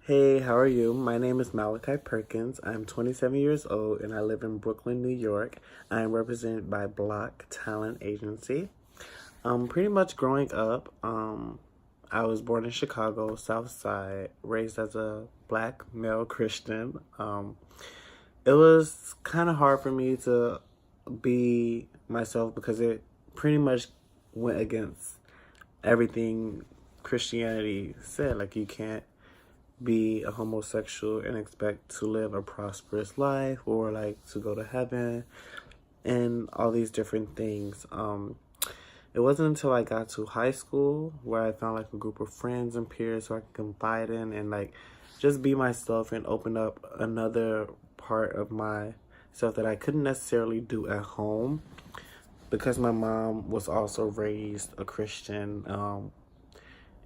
Hey, how are you? My name is Malachi Perkins. I'm 27 years old and I live in Brooklyn, New York. I am represented by Block Talent Agency. Pretty much growing up, I was born in Chicago, South Side, raised as a black male Christian. It was kind of hard for me to be myself because it pretty much went against everything Christianity said. Like, you can't be a homosexual and expect to live a prosperous life or like to go to heaven and all these different things. It wasn't until I got to high school where I found like a group of friends and peers who I could confide in and like just be myself and open up another part of myself that I couldn't necessarily do at home because my mom was also raised a Christian.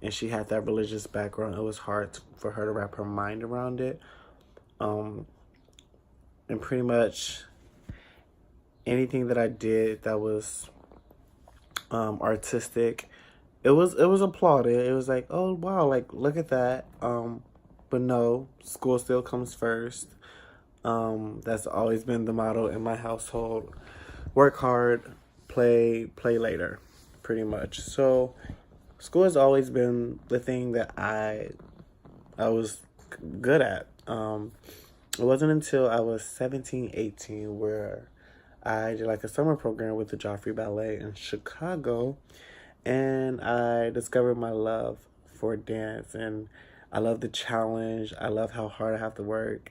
And she had that religious background. It was hard for her to wrap her mind around it. And pretty much anything that I did that was artistic, it was applauded. It was like, oh wow, like look at that. But no, school still comes first. That's always been the motto in my household. Work hard, play later, pretty much. So school has always been the thing that I was good at. It wasn't until I was 17, 18 where I did like a summer program with the Joffrey Ballet in Chicago, and I discovered my love for dance, and I love the challenge. I love how hard I have to work.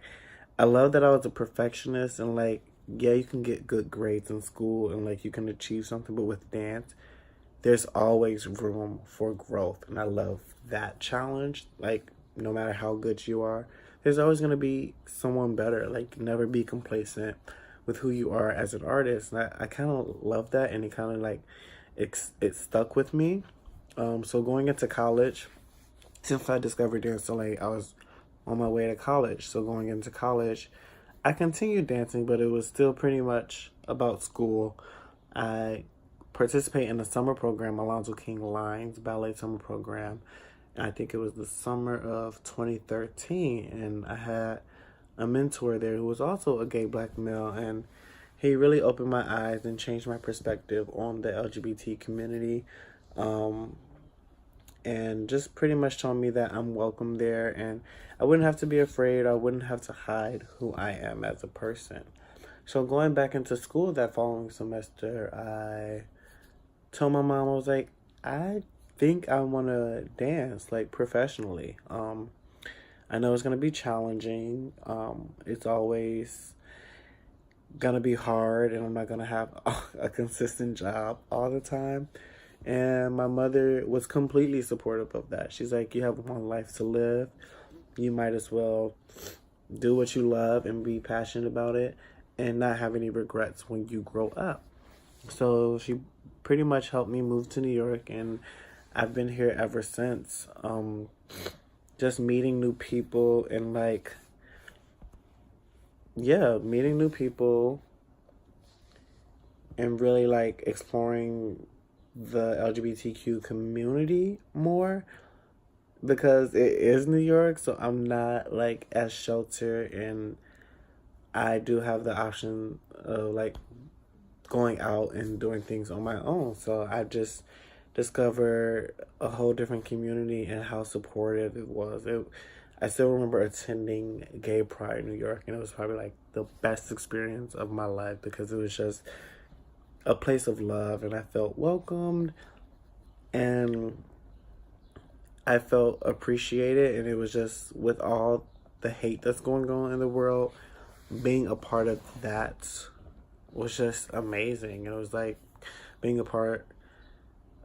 I love that I was a perfectionist and like, yeah, you can get good grades in school and like you can achieve something, but with dance, there's always room for growth. And I love that challenge. Like, no matter how good you are, there's always going to be someone better. Like, never be complacent with who you are as an artist. And I kind of love that. And it kind of like, it stuck with me. So going into college, since I discovered dance so late, I was on my way to college. So going into college, I continued dancing, but it was still pretty much about school. I participate in the summer program, Alonzo King Lines ballet summer program. And I think it was the summer of 2013. And I had a mentor there who was also a gay black male. And he really opened my eyes and changed my perspective on the LGBT community. And just pretty much told me that I'm welcome there and I wouldn't have to be afraid. I wouldn't have to hide who I am as a person. So going back into school that following semester, I told my mom, I was like, I think I want to dance like professionally. I know it's going to be challenging. It's always going to be hard and I'm not going to have a consistent job all the time. And my mother was completely supportive of that. She's like, you have one life to live. You might as well do what you love and be passionate about it and not have any regrets when you grow up. So she pretty much helped me move to New York, and I've been here ever since. Just meeting new people and like, yeah, meeting new people and really like exploring the LGBTQ community more because it is New York, so I'm not like as sheltered and I do have the option of like going out and doing things on my own. So I just discovered a whole different community and how supportive it was. I still remember attending Gay Pride in New York, and it was probably like the best experience of my life because it was just a place of love and I felt welcomed and I felt appreciated. And it was just, with all the hate that's going on in the world, being a part of that was just amazing. And it was like being a part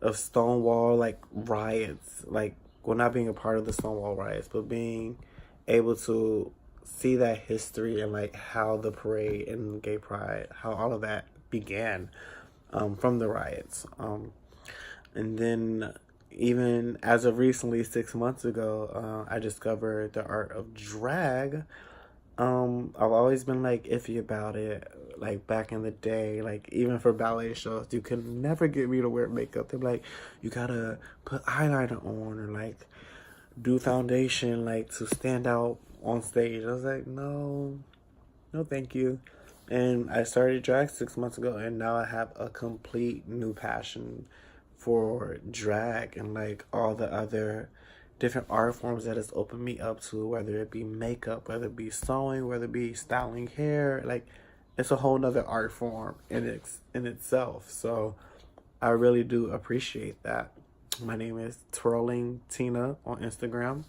of Stonewall like riots, like, well, not being a part of the Stonewall riots, but being able to see that history and like how the parade and Gay Pride, how all of that began from the riots. And then even as of recently, 6 months ago, I discovered the art of drag. I've always been like iffy about it. Like back in the day, like even for ballet shows, you could never get me to wear makeup. They're like, you gotta put eyeliner on or like do foundation like to stand out on stage. I was like, no, no, thank you. And I started drag 6 months ago, and now I have a complete new passion for drag and like all the other different art forms that it's opened me up to, whether it be makeup, whether it be sewing, whether it be styling hair. Like, it's a whole nother art form in itself. So I really do appreciate that. My name is Twirling Tina on Instagram,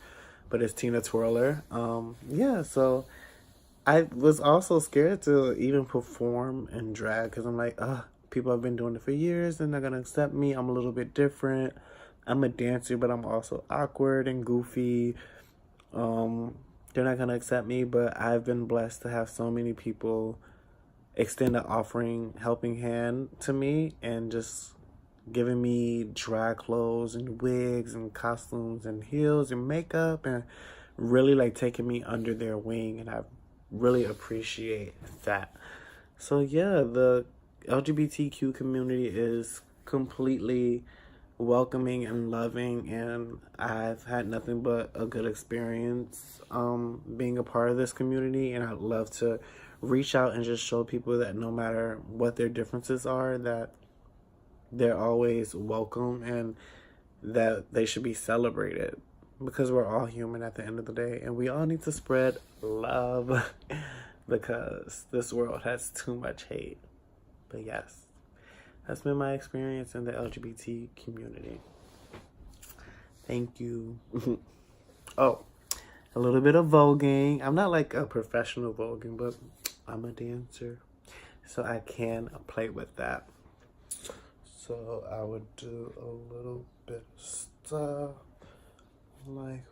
but it's Tina Twirler. Yeah, so I was also scared to even perform in drag because I'm like, people have been doing it for years and they're gonna accept me. I'm a little bit different. I'm a dancer, but I'm also awkward and goofy. They're not gonna accept me, but I've been blessed to have so many people extend an offering, helping hand to me, and just giving me drag clothes and wigs and costumes and heels and makeup, and really like taking me under their wing, and I really appreciate that. So yeah, the LGBTQ community is completely welcoming and loving, and I've had nothing but a good experience being a part of this community, and I'd love to reach out and just show people that no matter what their differences are, that they're always welcome and that they should be celebrated, because we're all human at the end of the day, and we all need to spread love because this world has too much hate. But yes, that's been my experience in the LGBT community. Thank you. Oh, a little bit of voguing. I'm not like a professional voguing, but I'm a dancer, so I can play with that. So I would do a little bit of stuff like